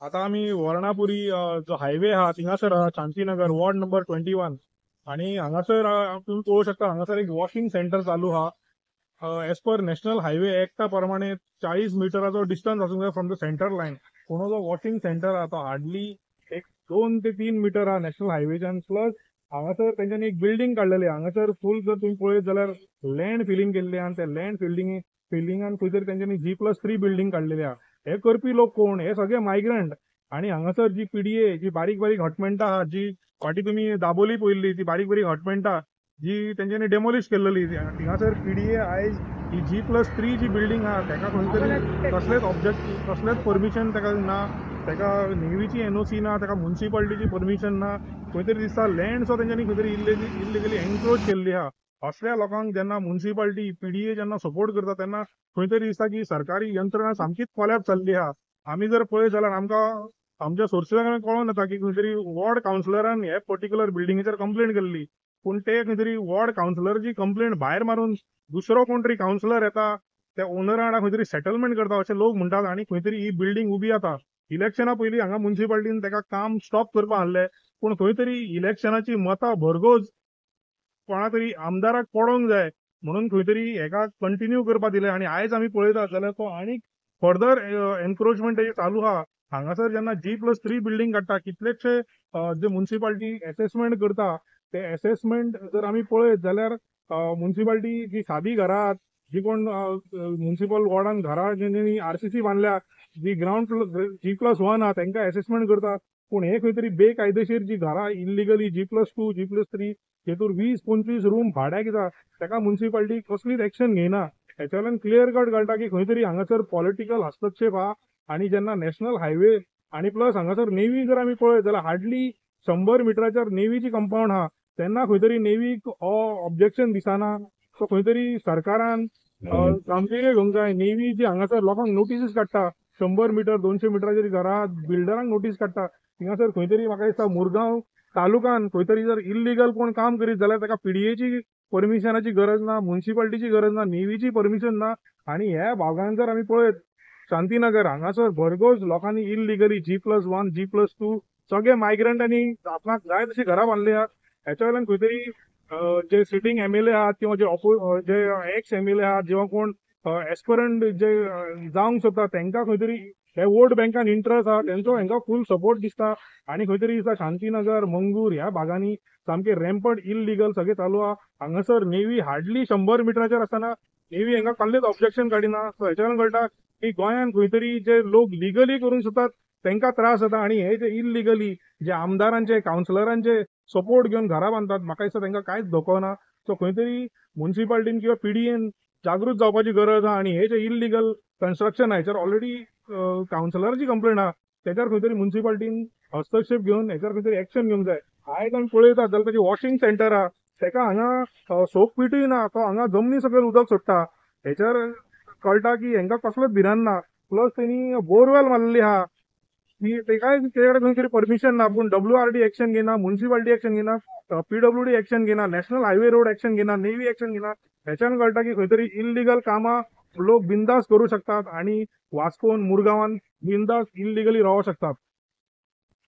आता आम्ही वर्णापुरी जो हायवे हा थिंगासर शांतीनगर वॉर्ड नंबर 21 आणि हांगासर तुम्ही पळोवंक शकता हांगासर एक वॉशिंग सेंटर चालू हा. एज पर नॅशनल हायवे एक्टा प्रमाणे 40 मिटराचो डिस्टन्स आसूंक जाय फ्रॉम द सेंटर लाईन. पूण जो वॉशिंग सेंटर हा तो हार्डली एक 2 ते 3 मीटर हा नॅशनल हायवेच्यान. प्लस हांगासर तेंच्यांनी एक बिल्डिंग काडलेली हांगासर फुल जर तुम्ही पळयत जाल्यार लँड फिलिंग केल्ली आहा. त्या लँड फिलिंगान खंय तरी तेंच्यांनी G+3 बिल्डिंग काडलेली आहा. हे करपी लोक कोण? हे सगळे मायग्रंट. आणि हांगासर जी पीडीए जी बारीक बारीक हटमेंटां आहा जी फाटीं तुम्ही दाबोली पळयल्ली ती बारीक बारीक हटमेंटां जी तेंच्यांनी डेमोलिश केल्ली थिंगासर पीडीए आयज ही G+3 जी बिल्डिंग आहा तेका खंय तरी कसलेच परमिशन तेका ना, तेका नेवीची एनओसी ना, तेका म्युन्सिपालिटीची परमिशन ना. खंय तरी दिसता लँड सो तेंच्यांनी खंय तरी इल्लिगली एनक्रोच केल्ली आहा. असल्या लोकांक जेन्ना म्युन्सिपालिटी पीडीए जेन्ना सपोर्ट करता तेन्ना खंय तरी दिसता की सरकारी यंत्रणा सामकीच कोलॅप्स जाल्ली आहा. आमी जर पळयत जाल्यार आमकां आमच्या सोर्सिसांकडल्यान कळोन येता की खंय तरी वॉर्ड कावन्सिलरान हे पर्टिक्युलर बिल्डिंगेचेर कंप्लेंट केल्ली. पूण ते खंय तरी वॉर्ड कावन्सिलराची कंप्लेंट भायर मारून दुसरो कोण तरी कावन्सिलर येता, त्या ओनरा वांगडा खंय तरी सेटलमेंट करता अशें लोक म्हणटात. आणि खंय तरी ही बिल्डिंग उबी आसा. इलेक्शना पयलीं हांगा म्युन्सिपालिटीन तेका काम स्टॉप करपा आहलें. पूण खंय तरी इलेक्शनाची मतां भरघोस कोणा तरी आमदाराक पडोंक जाय म्हणून खंय तरी हेका कंटिन्यू करपा दिले. आणि आयज आमी पळयतात जाल्यार तो आनीक फर्दर एनक्रोचमेंट चालू आहा. हांगासर जेन्ना G+3 बिल्डिंग काडटा कितलेशे जे म्युन्सिपालिटी असेसमेंट करता ते असेसमेंट जर आमी पळयत जाल्यार म्युन्सिपालिटी जी सादी घरां आहात, जी कोण म्युन्सिपल वॉर्डान घरां जेणी आरसीसी बांदल्या, जी ग्राउंड G+1 आहा तांकां असेसमेंट करता. पूण हे खंय तरी बेकायदेशीर जी घरां इल्लिगली G+2 G+3 जेतूर 20-25 रूम भाड्याक दिता ताका म्युन्सिपालिटी कसलीच एक्शन घेयना. हेच्या वयल्यान क्लियर कट कळटा की खंय तरी हांगासर पॉलिटिकल हस्तक्षेप आहा. आणि जेन्ना नॅशनल हायवे आणि प्लस हांगासर नेवी जर आमी पळयत जाल्यार हार्डली 100 मिटराचेर नेवीची कंपाऊंड आहा. तेन्ना खंय तरी नेवीक ऑब्जेक्शन दिसना. सो खंय तरी सरकारान गांभीर्य घेवंक जाय. नेवी जी हांगासर लोकांक नोटीस काडटा 100 मिटर 200 मिटराचेर घरां बिल्डरांक नोटीस काडटा थिंगासर खंय तरी म्हाका दिसता मुरगांव तालुकान खंय तरी जर इल्लिगल कोण काम करीत जाल्यार ताका पीडीएची परमिशनाची गरज ना, म्युन्सिपालिटीची गरज ना, नेवीची परमिशन ना. आणि ह्या भागांत जर आमी पळयत शांतीनगर हांगासर भरघोस लोकांनी इल्लिगली G+1 G+2 सगळे मायग्रंटांनी आपणाक जाय तशी घरां बांदली आहात. हेच्या वयल्यान खंय तरी जे सिटींग एमएलए आहात किंवा जे एक्स एमएलए आहात जेव्हा कोण एस्परंट जे जावंक सोदता तांकां खंय तरी हे वोट बँकान इंट्रस्ट आहा तेंचो हांकां फूल सपोर्ट दिसता. आणि खंय तरी दिसता शांतीनगर मंगूर ह्या भागांनी सामके रॅम्पंट इल्लिगल सगळे चालू आहा. हांगासर नेवी हार्डली 100 मिटराचेर आसतना नेवी हांगा कसलेच ऑब्जेक्शन काडिना. सो हेच्या वयल्यान कळटा की गोंयान खंय तरी जे लोक लिगली करूंक सोदतात तांकां त्रास जाता. आणि हे जे इल्लिगली जे आमदारांचे कावन्सिलरांचे सपोर्ट घेवन घरां बांदतात म्हाका दिसता तांकां कांयच धोको ना. सो खंय तरी म्युन्सिपालिटीन किंवा पीडीएन जागृत जावपाची गरज आहा. आणि हे जे इल्लिगल कन्स्ट्रक्शन हाचेर ऑलरेडी कावन्सिलराची कंप्लेंट आहा त्याच्यार खंय तरी म्युन्सिपालिटीन हस्तक्षेप घेवन हेच्यार खंय तरी एक्शन घेवंक जाय. आयज आमी पळयतात जाल्यार ताजें वॉशिंग सेंटर आहा ताका हांगा सोकपीटूय ना, तो हांगा जमनी सकयल उदक सोडटा. हेच्यार कळटा की हांकां कसलोच भिरांत ना. प्लस तेणी बोरवेल मारलेली आहा की तेकाय तेजे कडेन खंय तरी परमिशन ना. पूण WRD एक्शन घेना, म्युन्सिपालिटी एक्शन घेना, PWD एक्शन घेना, नॅशनल हायवे रोड एक्शन घेना, नेवी एक्शन घेना. हेच्यान कळटा की खंय तरी इल्लिगल कामां लोक बिंदास करू शकतात आणि वास्कोन मुरगांवान बिंदास इल्लिगली रावूं शकतात.